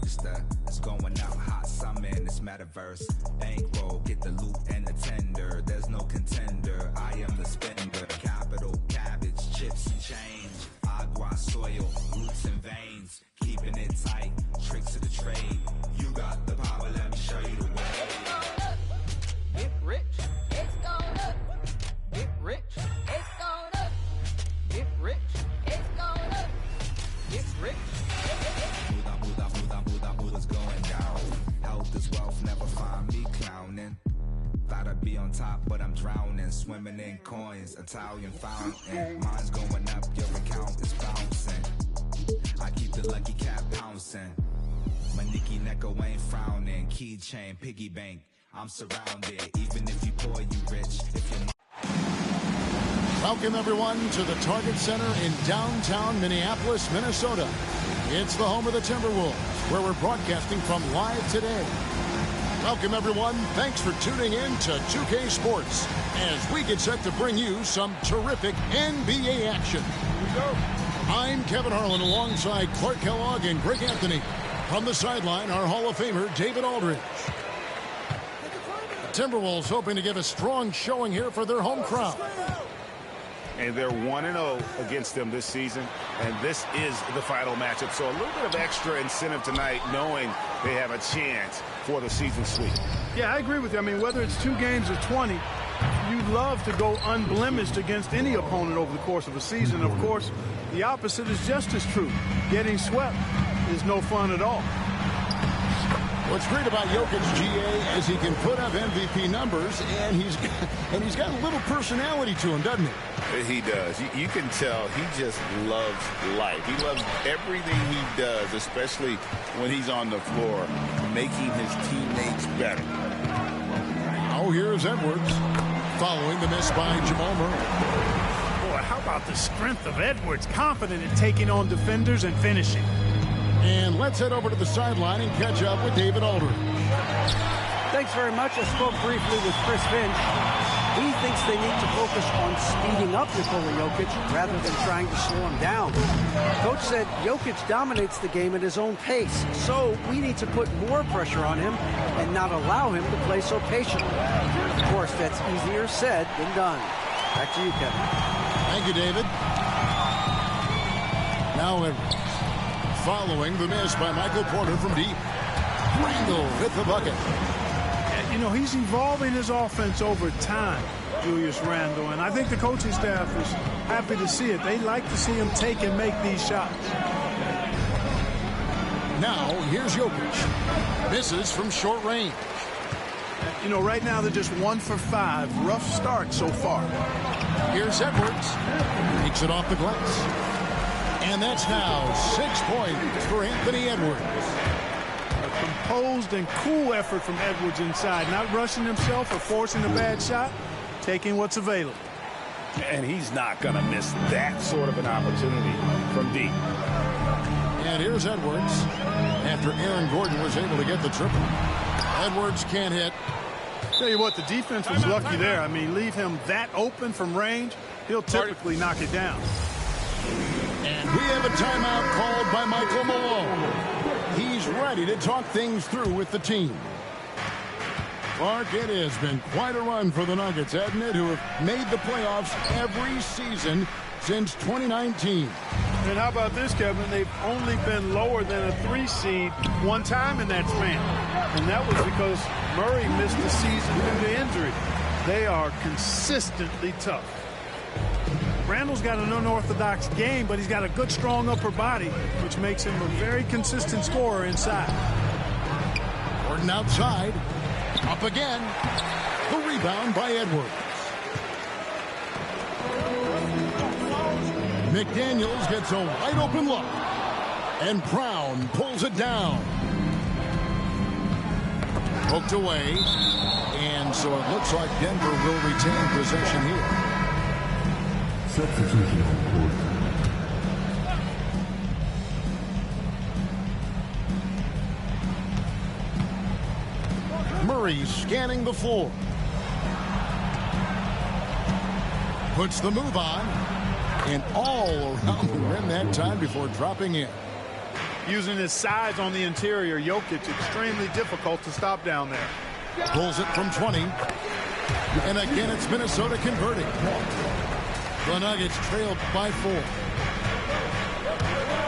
Bergster. It's going out hot summer in this metaverse. Bankroll, get the loot and the tender. There's no contender, I am the spender. Capital, cabbage, chips and change. Agua, soil, roots and veins. Keeping it tight, tricks of the trade. You got the power, let me show you the way. Get rich. It's going up. Get rich. It's going up. Get rich. It's going up. Get rich. Muda's going down. Health is wealth, never find me clowning. Thought I'd be on top, but I'm drowning. Swimming in coins, Italian fountain. Mine's going up, your account is bouncing. I keep the lucky cat pouncing. My Nicky Necko ain't frowning. Keychain, piggy bank, I'm surrounded. Even if you poor, you rich. If you're Welcome, everyone, to the Target Center in downtown Minneapolis, Minnesota. It's the home of the Timberwolves, where we're broadcasting from live today. Welcome, everyone. Thanks for tuning in to 2K Sports as we get set to bring you some terrific NBA action. Here we go. I'm Kevin Harlan alongside Clark Kellogg and Greg Anthony. From the sideline, our Hall of Famer, David Aldridge. The Timberwolves hoping to give a strong showing here for their home crowd. And they're 1-0 against them this season, and this is the final matchup. So a little bit of extra incentive tonight, knowing they have a chance for the season sweep. Yeah, I agree with you. I mean, whether it's 2 games or 20, you'd love to go unblemished against any opponent over the course of a season. Of course, the opposite is just as true. Getting swept is no fun at all. What's great about Jokic, GA, is he can put up MVP numbers, and he's got a little personality to him, doesn't he? He does. You can tell he just loves life. He loves everything he does, especially when he's on the floor, making his teammates better. Now here's Edwards, following the miss by Jamal Murray. Boy, how about the strength of Edwards, confident in taking on defenders and finishing. And let's head over to the sideline and catch up with David Aldridge. Thanks very much. I spoke briefly with Chris Finch. He thinks they need to focus on speeding up Nikola Jokic rather than trying to slow him down. Coach said Jokic dominates the game at his own pace, so we need to put more pressure on him and not allow him to play so patiently. Of course, that's easier said than done. Back to you, Kevin. Thank you, David. Now Edwards, following the miss by Michael Porter from deep. Randall with the bucket. You know, he's evolving his offense over time, Julius Randle, and I think the coaching staff is happy to see it. They like to see him take and make these shots. Now, here's Jokic. Misses from short range. You know, right now they're just 1 for 5. Rough start so far. Here's Edwards. Takes it off the glass. And that's now 6 points for Anthony Edwards. Composed and cool effort from Edwards inside, not rushing himself or forcing a bad shot, taking what's available. And he's not going to miss that sort of an opportunity from deep. And here's Edwards after Aaron Gordon was able to get the triple. Edwards can't hit. Tell you what, the defense was lucky there. I mean, leave him that open from range, he'll typically knock it down. And we have a timeout called by Michael Malone. He's ready to talk things through with the team. Clark, it has been quite a run for the Nuggets, hasn't it, who have made the playoffs every season since 2019. And how about this, Kevin? They've only been lower than a 3 seed one time in that span. And that was because Murray missed the season due to injury. They are consistently tough. Randall's got an unorthodox game, but he's got a good, strong upper body, which makes him a very consistent scorer inside. Gordon outside. Up again. The rebound by Edwards. McDaniels gets a wide open look. And Brown pulls it down. Poked away. And so it looks like Denver will retain possession here. Substitution on court. Murray scanning the floor. Puts the move on. And all around the rim that time before dropping in. using his size on the interior. Jokic extremely difficult to stop down there. Pulls it from 20. And again, it's Minnesota converting. The Nuggets trailed by 4.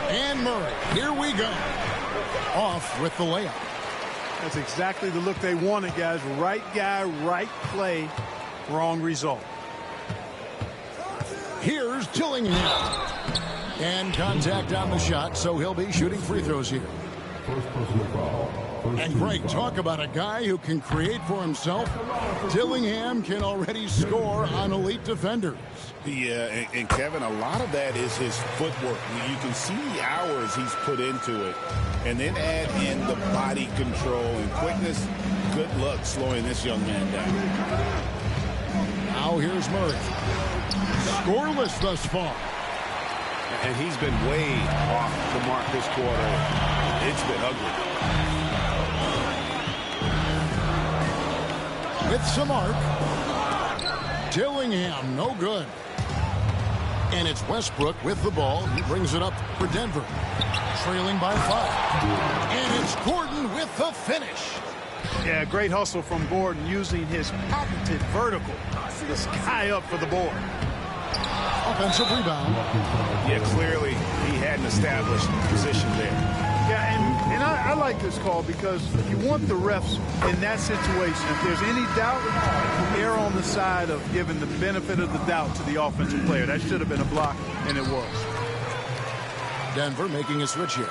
And Murray, here we go. Off with the layup. That's exactly the look they wanted, guys. Right guy, right play, wrong result. Here's Dillingham. And contact on the shot, so he'll be shooting free throws here. And Greg, talk about a guy who can create for himself. Dillingham can already score on elite defenders. Yeah, and Kevin, a lot of that is his footwork. You can see the hours he's put into it. And then add in the body control and quickness. Good luck slowing this young man down. Now here's Murray. Scoreless thus far. And he's been way off the mark this quarter. It's been ugly. With some arc. Dillingham, no good. And it's Westbrook with the ball. He brings it up for Denver. Trailing by 5. And it's Gordon with the finish. Yeah, great hustle from Gordon using his patented vertical to sky up for the board. Offensive rebound. Yeah, clearly he had an established position there. Yeah, and I like this call because you want the refs in that situation. If there's any doubt, err on the side of giving the benefit of the doubt to the offensive player. That should have been a block, and it was. Denver making a switch here.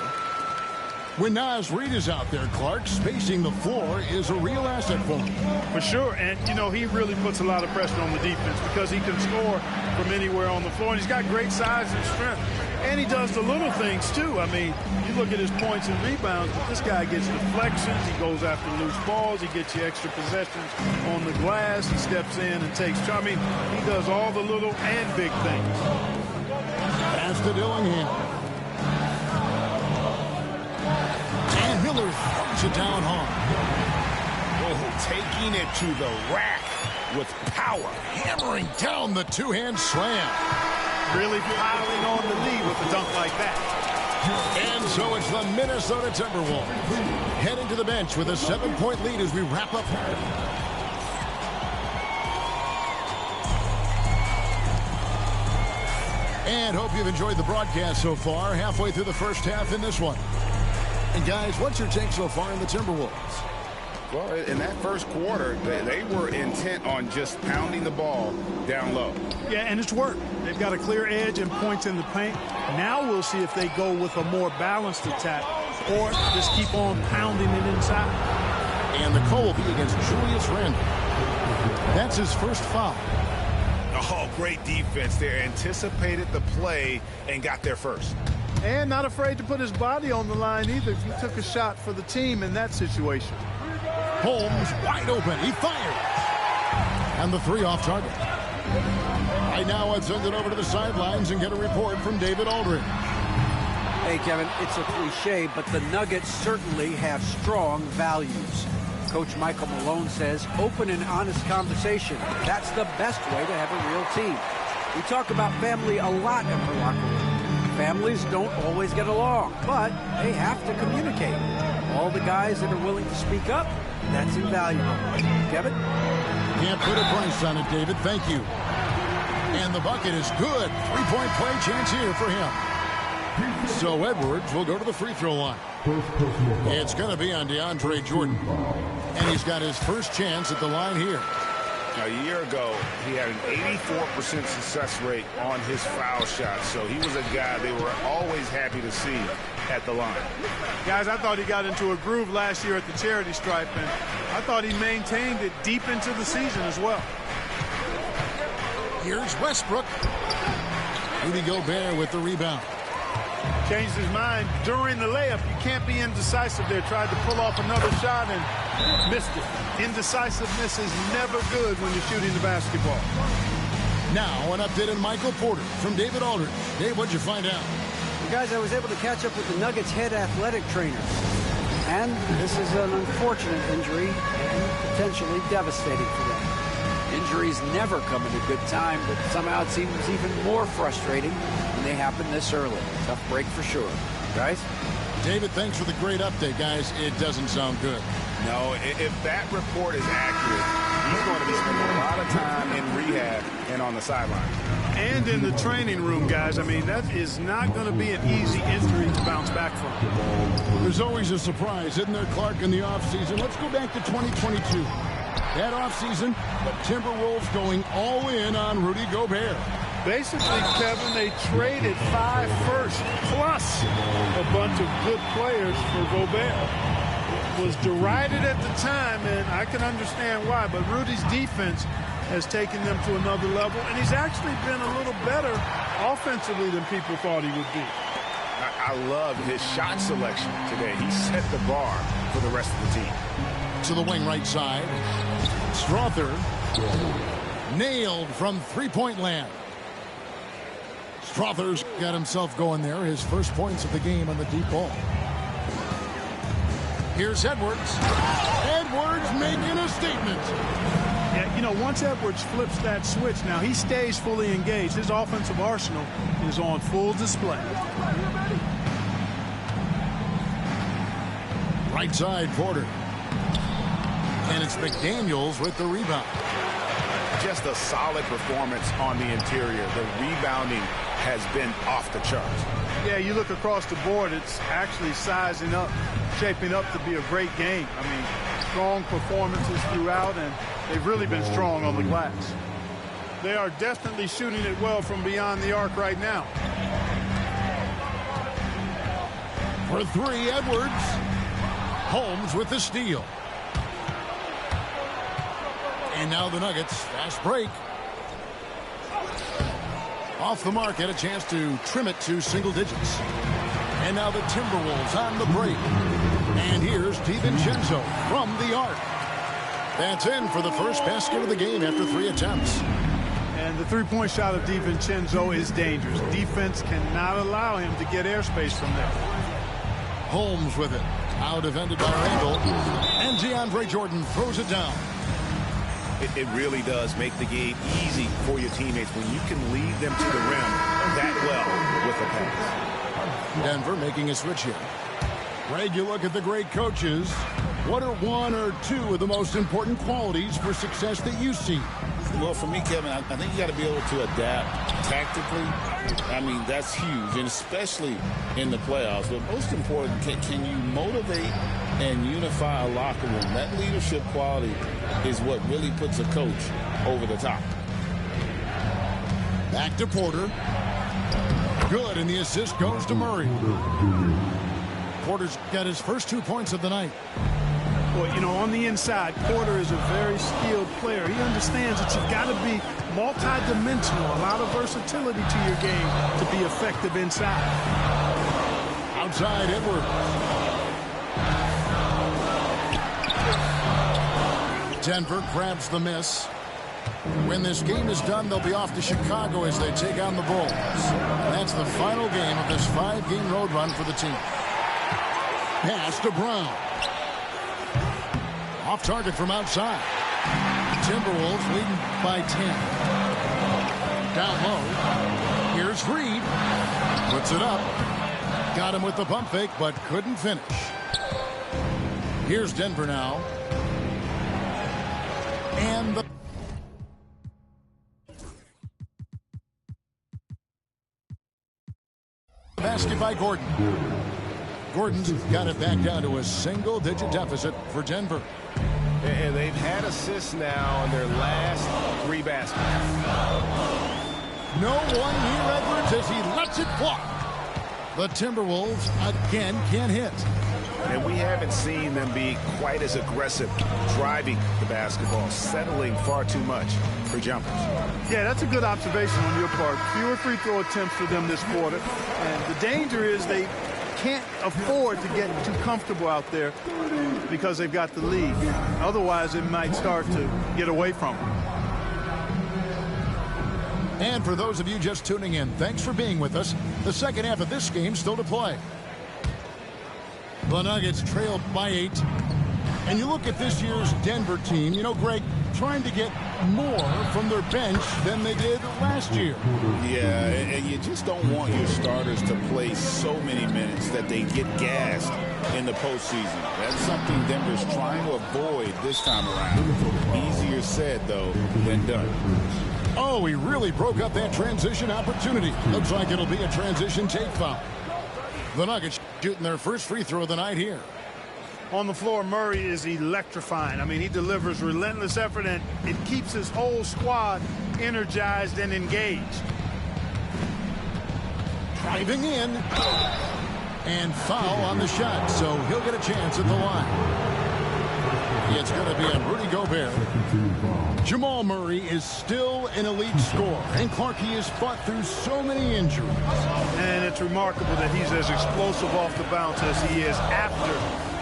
When Naz Reid is out there, Clark, spacing the floor is a real asset for him. For sure, and, you know, he really puts a lot of pressure on the defense because he can score from anywhere on the floor, and he's got great size and strength. And he does the little things, too. I mean, you look at his points and rebounds, but this guy gets deflections. He goes after loose balls. He gets you extra possessions on the glass. He steps in and takes charge. I mean, he does all the little and big things. Pass to Dillingham. And Miller throws it down hard. Oh, taking it to the rack with power. Hammering down the two-hand slam. Really piling on the lead with a dunk like that. And so it's the Minnesota Timberwolves heading to the bench with a 7-point lead as we wrap up. And hope you've enjoyed the broadcast so far. Halfway through the first half in this one. And guys, what's your take so far in the Timberwolves? Well, in that first quarter, they were intent on just pounding the ball down low. Yeah, and it's worked. They've got a clear edge and points in the paint. Now we'll see if they go with a more balanced attack or just keep on pounding it inside. And the call will be against Julius Randle. That's his first foul. Oh, great defense there. Anticipated the play and got there first. And not afraid to put his body on the line either. He took a shot for the team in that situation. Holmes wide open. He fired. And the 3 off target. Right now, I'd send it over to the sidelines and get a report from David Aldridge. Hey, Kevin, it's a cliche, but the Nuggets certainly have strong values. Coach Michael Malone says open and honest conversation. That's the best way to have a real team. We talk about family a lot in our locker room. Families don't always get along, but they have to communicate. All the guys that are willing to speak up, that's invaluable. Kevin? Can't put a price on it, David. Thank you. And the bucket is good. 3-point play chance here for him. So Edwards will go to the free throw line. It's going to be on DeAndre Jordan. And he's got his first chance at the line here. A year ago, he had an 84% success rate on his foul shots. So he was a guy they were always happy to see at the line. Guys, I thought he got into a groove last year at the charity stripe, and I thought he maintained it deep into the season as well. Here's Westbrook. Rudy Gobert with the rebound. Changed his mind during the layup. You can't be indecisive there. Tried to pull off another shot and missed it. Indecisiveness is never good when you're shooting the basketball. Now an update on Michael Porter from David Aldridge. Dave, what'd you find out? Well, guys, I was able to catch up with the Nuggets head athletic trainer. And this is an unfortunate injury and potentially devastating for them. Injuries never come at a good time, but somehow it seems even more frustrating when they happen this early. Tough break for sure. Guys? David, thanks for the great update, guys. It doesn't sound good. No, if that report is accurate, he's going to be spending a lot of time in rehab and on the sideline. And in the training room, guys. I mean, that is not going to be an easy injury to bounce back from. There's always a surprise, isn't there, Clark, in the offseason? Let's go back to 2022. That offseason, the Timberwolves going all in on Rudy Gobert. Basically, Kevin, they traded 5 firsts plus a bunch of good players for Gobert. It was derided at the time, and I can understand why, but Rudy's defense has taken them to another level, and he's actually been a little better offensively than people thought he would be. I love his shot selection today. He set the bar for the rest of the team. To the wing right side. Strother nailed from three-point land. Strother's got himself going there. His first points of the game on the deep ball. Here's Edwards. Edwards making a statement. Yeah, you know, once Edwards flips that switch, now he stays fully engaged. His offensive arsenal is on full display. Right side, Porter. And it's McDaniels with the rebound. Just a solid performance on the interior. The rebounding has been off the charts. Yeah, you look across the board, it's actually sizing up, shaping up to be a great game. I mean, strong performances throughout, and they've really been strong on the glass. They are definitely shooting it well from beyond the arc right now. For three, Edwards. Holmes with the steal. And now the Nuggets, fast break. Off the mark, had a chance to trim it to single digits. And now the Timberwolves on the break. And here's DiVincenzo from the arc. That's in for the first basket of the game after 3 attempts. And the three-point shot of DiVincenzo is dangerous. Defense cannot allow him to get airspace from there. Holmes with it. Out defended by Randall. And DeAndre Jordan throws it down. It really does make the game easy for your teammates when you can lead them to the rim that well with a pass. Denver making a switch here. Greg, you look at the great coaches. What are 1 or 2 of the most important qualities for success that you see? Well, for me, Kevin, I think you got to be able to adapt tactically. I mean, that's huge, and especially in the playoffs. But most important, can you motivate and unify a locker room? That leadership quality is what really puts a coach over the top. Back to Porter. Good, and the assist goes to Murray. Porter's got his first 2 points of the night. Well, you know, on the inside, Porter is a very skilled player. He understands that you've got to be multi-dimensional, a lot of versatility to your game to be effective inside. Outside, Edwards. Denver grabs the miss. When this game is done, they'll be off to Chicago as they take on the Bulls. And that's the final game of this 5-game road run for the team. Pass to Brown. Off target from outside. Timberwolves leading by 10. Down low. Here's Reed. Puts it up. Got him with the pump fake, but couldn't finish. Here's Denver now. And the basket by Gordon. Gordon's got it back down to a single-digit deficit for Denver. And they've had assists now on their last 3 baskets. No one near Edwards as he lets it fly. The Timberwolves again can't hit. And we haven't seen them be quite as aggressive driving the basketball, settling far too much for jumpers. Yeah, that's a good observation on your part. Fewer free throw attempts for them this quarter. And the danger is they can't afford to get too comfortable out there because they've got the lead. Otherwise, it might start to get away from them. And for those of you just tuning in, thanks for being with us. The second half of this game still to play. The Nuggets trail by 8. And you look at this year's Denver team, you know, Greg, trying to get more from their bench than they did last year. Yeah, and you just don't want your starters to play so many minutes that they get gassed in the postseason. That's something Denver's trying to avoid this time around. Easier said, though, than done. Oh, he really broke up that transition opportunity. Looks like it'll be a transition take foul. The Nuggets shooting their first free throw of the night here. On the floor, Murray is electrifying. I mean, he delivers relentless effort, and it keeps his whole squad energized and engaged. Driving in. And foul on the shot, so he'll get a chance at the line. It's going to be on Rudy Gobert. Jamal Murray is still an elite scorer, and Clarkie has fought through so many injuries. And it's remarkable that he's as explosive off the bounce as he is after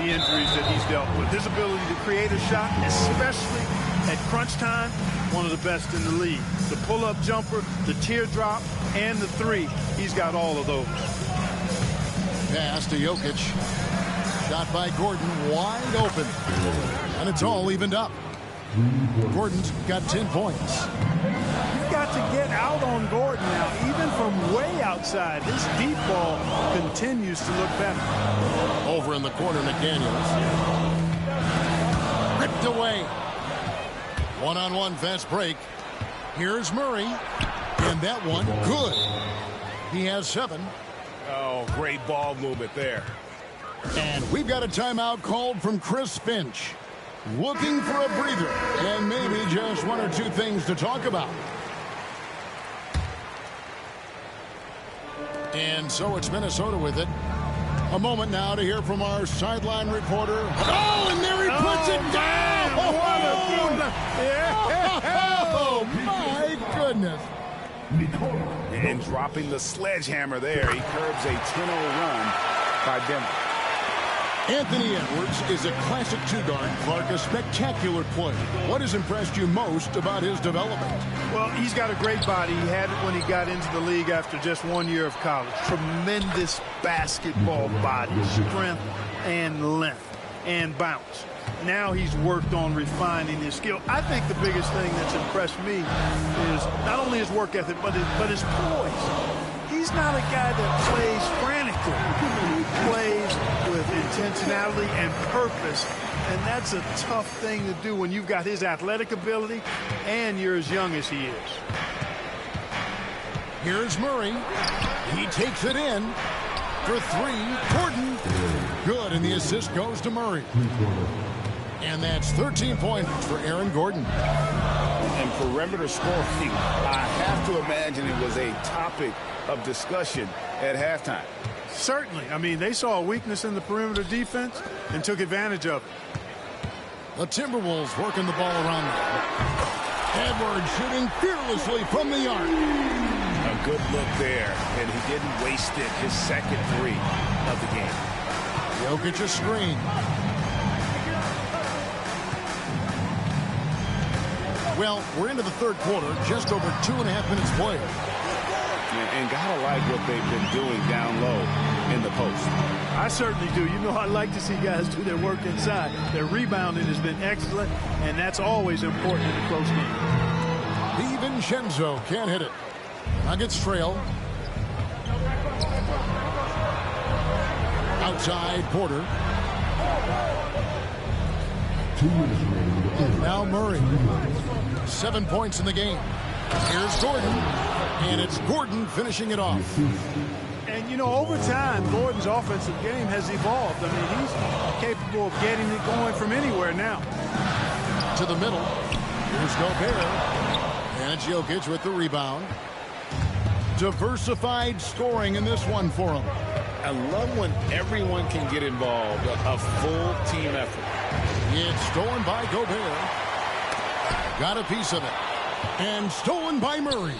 the injuries that he's dealt with. His ability to create a shot, especially at crunch time, one of the best in the league. The pull-up jumper, the teardrop, and the three, he's got all of those. Pass to Jokic. Shot by Gordon, wide open. And it's all evened up. Gordon's got 10 points. You've got to get out on Gordon now, even from way outside. His deep ball continues to look better. Over in the corner, McDaniels. Ripped away. One-on-one fast break. Here's Murray. And that one, good. He has 7. Oh, great ball movement there. And we've got a timeout called from Chris Finch. Looking for a breather and maybe just one or two things to talk about. And so it's Minnesota with it. A moment now to hear from our sideline reporter. Oh, and there he puts it down! Oh, my goodness. And dropping the sledgehammer there, he curbs a 10-0 run by Denver. Anthony Edwards is a classic two-guard. Clark, a spectacular player. What has impressed you most about his development? Well, he's got a great body. He had it when he got into the league after just 1 year of college. Tremendous basketball body, strength and length and bounce. Now he's worked on refining his skill. I think the biggest thing that's impressed me is not only his work ethic, but his poise. He's not a guy that plays frantically. He plays with intentionality and purpose, and that's a tough thing to do when you've got his athletic ability and you're as young as he is. Here's Murray. He takes it in for 3. Gordon. Good, and the assist goes to Murray. And that's 13 points for Aaron Gordon. And perimeter scoring, I have to imagine it was a topic of discussion at halftime. Certainly. I mean, they saw a weakness in the perimeter defense and took advantage of it. The Timberwolves working the ball around them. Edwards shooting fearlessly from the arc. A good look there, and he didn't waste it. His second 3 of the game. Jokic a screen. Well, we're into the third quarter, just over 2.5 minutes played. And gotta like what they've been doing down low in the post. I certainly do. You know, I like to see guys do their work inside. Their rebounding has been excellent, and that's always important in a close game. DiVincenzo can't hit it. Nuggets trail. Outside, Porter. Now Murray. 7 points in the game. Here's Gordon. And it's Gordon finishing it off. And, you know, over time, Gordon's offensive game has evolved. I mean, he's capable of getting it going from anywhere now. To the middle. Here's Gobert. And it's Jokic with the rebound. Diversified scoring in this one for him. I love when everyone can get involved, a full team effort. It's stolen by Gobert. Got a piece of it. And stolen by Murray.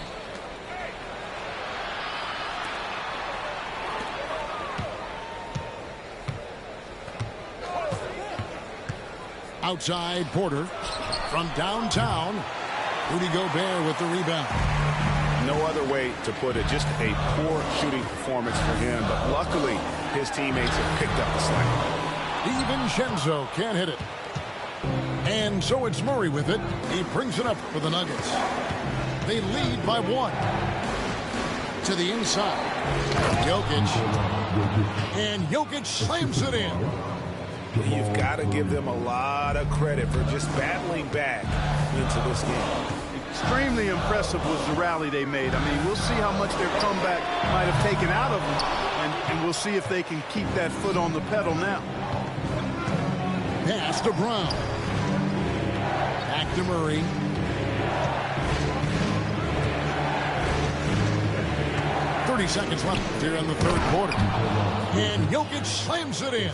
Outside, Porter. From downtown, Rudy Gobert with the rebound. No other way to put it, just a poor shooting performance for him, but luckily his teammates have picked up the slack. DiVincenzo can't hit it. And so it's Murray with it. He brings it up for the Nuggets. They lead by 1. To the inside. Jokic. And Jokic slams it in. You've got to give them a lot of credit for just battling back into this game. Extremely impressive was the rally they made. I mean, we'll see how much their comeback might have taken out of them, and we'll see if they can keep that foot on the pedal now. Pass to Brown. Back to Murray. Seconds left here in the third quarter. And Jokic slams it in.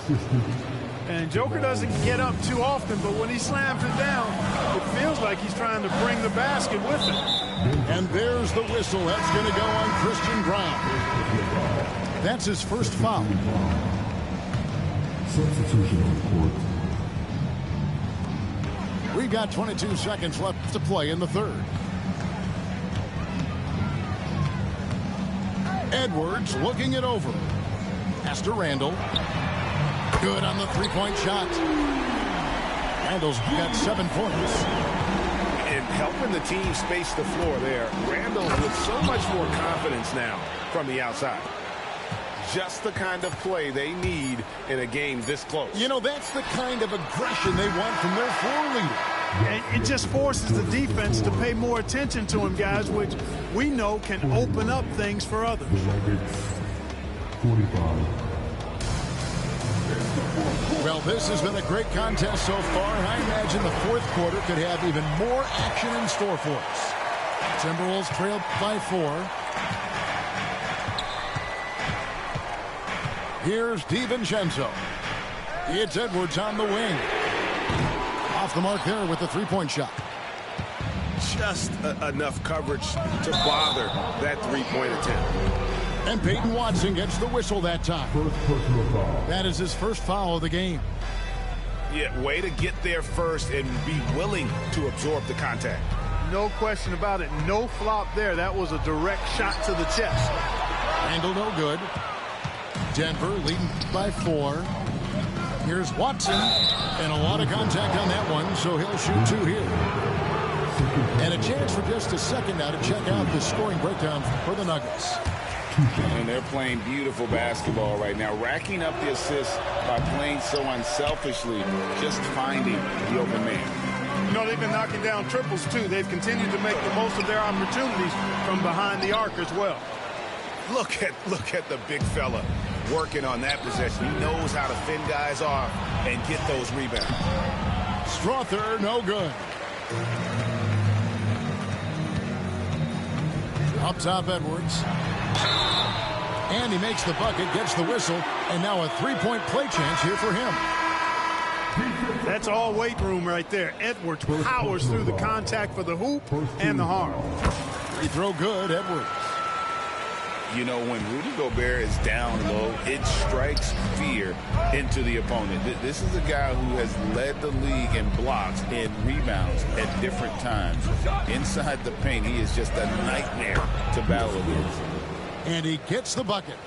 And Joker doesn't get up too often, but when he slams it down, it feels like he's trying to bring the basket with him. And there's the whistle. That's going to go on Christian Brown. That's his first foul. Substitution on the court. We've got 22 seconds left to play in the third. Edwards looking it over. Pass to Randall. Good on the three-point shot. Randall's got 7 points. And helping the team space the floor there. Randall with so much more confidence now from the outside. Just the kind of play they need in a game this close. You know, that's the kind of aggression they want from their floor leader. And it just forces the defense to pay more attention to him, guys, which we know can open up things for others. 45. Well, this has been a great contest so far, and I imagine the fourth quarter could have even more action in store for us. Timberwolves trail by 4. Here's DiVincenzo. It's Edwards on the wing. Off the mark there with the three-point shot. Just enough coverage to bother that three-point attempt. And Peyton Watson gets the whistle that time. That is his first foul of the game. Yeah, way to get there first and be willing to absorb the contact. No question about it. No flop there. That was a direct shot to the chest. Handle no good. Denver leading by 4. Here's Watson. And a lot of contact on that one, so he'll shoot 2 here. And a chance for just a second now to check out the scoring breakdown for the Nuggets. And they're playing beautiful basketball right now, racking up the assists by playing so unselfishly, just finding the open man. You know, they've been knocking down triples, too. They've continued to make the most of their opportunities from behind the arc as well. Look at the big fella working on that possession. He knows how to fend guys off and get those rebounds. Strother, no good. Up top, Edwards. And he makes the bucket, gets the whistle, and now a three-point play chance here for him. That's all weight room right there. Edwards powers through the contact for the hoop and the harm. Free throw good, Edwards. You know, when Rudy Gobert is down low, it strikes fear into the opponent. This is a guy who has led the league in blocks and rebounds at different times. Inside the paint, he is just a nightmare to battle against. And he gets the bucket.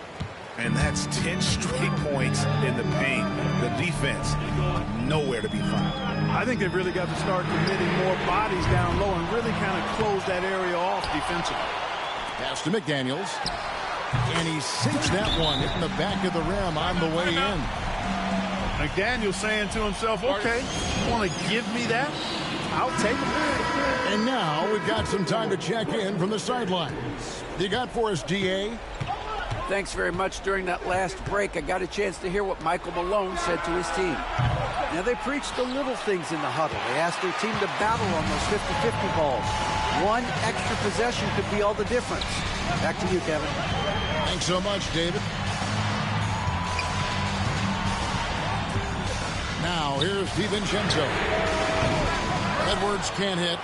And that's 10 straight points in the paint. The defense, nowhere to be found. I think they've really got to start committing more bodies down low and really kind of close that area off defensively. Pass to McDaniels. And he sinks that one, hitting the back of the rim on the way in. McDaniels saying to himself, okay, you want to give me that? I'll take it. And now we've got some time to check in from the sidelines. You got for us, DA? Thanks very much. During that last break, I got a chance to hear what Michael Malone said to his team. Now, they preached the little things in the huddle. They asked their team to battle on those 50-50 balls. One extra possession could be all the difference. Back to you, Kevin. Thanks so much, David. Now, here's DiVincenzo. Edwards can't hit.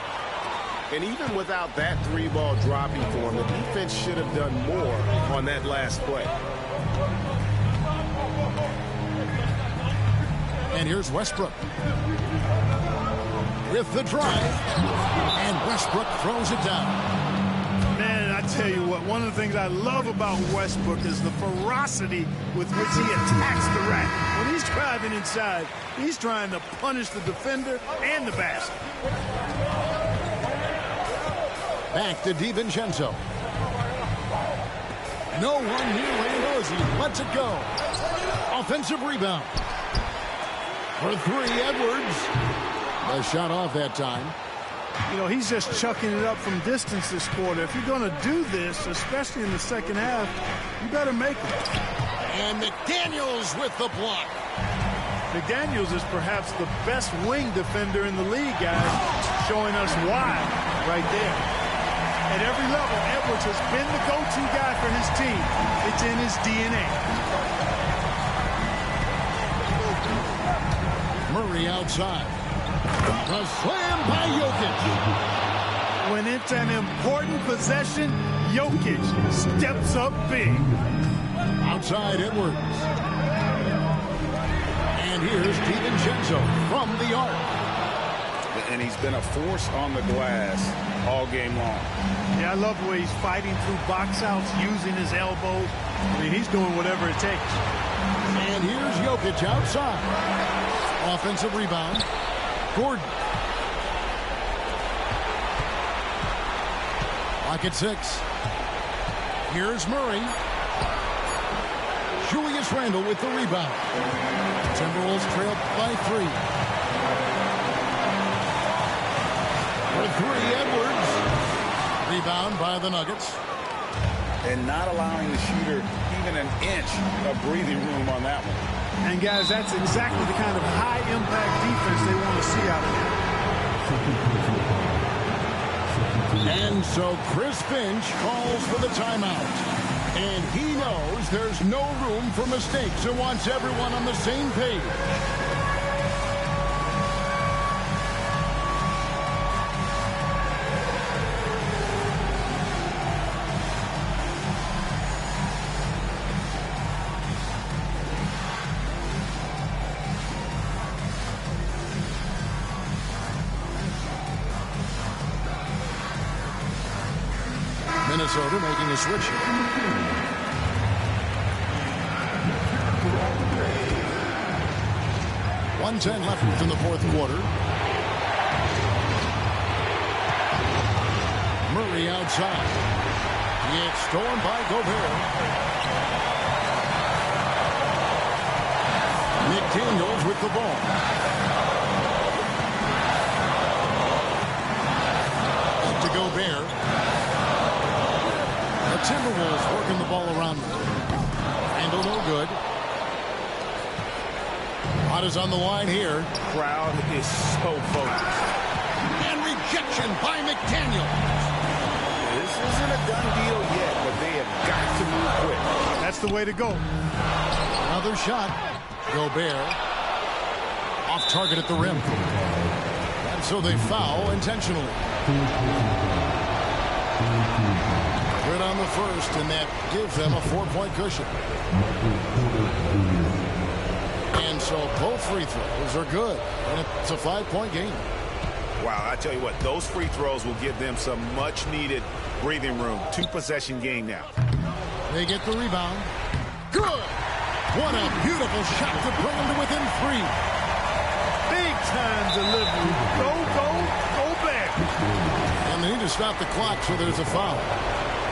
And even without that 3-ball dropping for him, the defense should have done more on that last play. And here's Westbrook. With the drive. And Westbrook throws it down. Man, I tell you what, one of the things I love about Westbrook is the ferocity with which he attacks the rack. When he's driving inside, he's trying to punish the defender and the basket. Back to DiVincenzo. No one near Randall as he lets it go. Offensive rebound. For three, Edwards. A shot off that time. You know, he's just chucking it up from distance this quarter. If you're going to do this, especially in the second half, you better make it. And McDaniels with the block. McDaniels is perhaps the best wing defender in the league, guys, showing us why right there. At every level, Edwards has been the go-to guy for his team. It's in his DNA. Murray outside. A slam by Jokic. When it's an important possession, Jokic steps up big. Outside Edwards. And here's DiVincenzo from the arc. And he's been a force on the glass all game long. Yeah, I love the way he's fighting through box outs, using his elbows. I mean, he's doing whatever it takes. And here's Jokic outside. Offensive rebound. Gordon. Lock at 6. Here's Murray. Julius Randle with the rebound. Timberwolves trail by 3. For 3, Edwards. Rebound by the Nuggets. And not allowing the shooter even an inch of breathing room on that one. And, guys, that's exactly the kind of high-impact defense they want to see out of here. And so Chris Finch calls for the timeout. And he knows there's no room for mistakes and wants everyone on the same page. Minnesota making a switch. 1:10 left in the fourth quarter. Murray outside. It's stolen by Gobert. McDaniels with the ball. Up to Gobert. Timberwolves working the ball around them. Randle no good. Pot is on the line here. Crowd is so focused. And rejection by McDaniels. This isn't a done deal yet, but they have got to move quick. That's the way to go. Another shot. Gobert. Off target at the rim. And so they foul intentionally. Good on the first, and that gives them a 4-point cushion. And so both free throws are good, and it's a 5-point game. Wow, I tell you what, those free throws will give them some much-needed breathing room. 2-possession game now. They get the rebound. Good! What a beautiful shot to bring them to within 3. Big-time delivery. Go, go, go back. And they need to stop the clock, so there's a foul.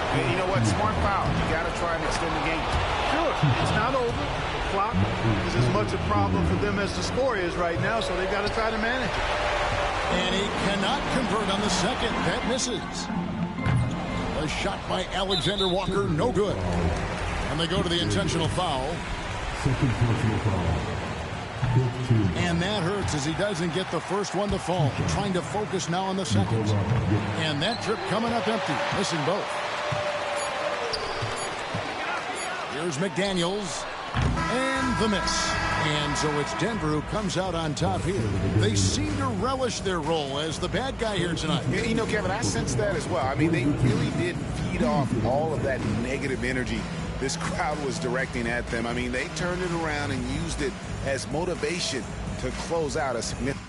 You know what? Smart foul. You got to try and extend the game. Sure. It's not over. The clock is as much a problem for them as the score is right now, so they've got to try to manage it. And he cannot convert on the second. That misses. A shot by Alexander Walker, no good. And they go to the intentional foul. Second personal foul. And that hurts as he doesn't get the first one to fall. Trying to focus now on the second. And that trip coming up empty. Missing both. Here's McDaniels. And the miss. And so it's Denver who comes out on top here. They seem to relish their role as the bad guy here tonight. You know, Kevin, I sense that as well. I mean, they really did feed off all of that negative energy this crowd was directing at them. I mean, they turned it around and used it as motivation to close out a significant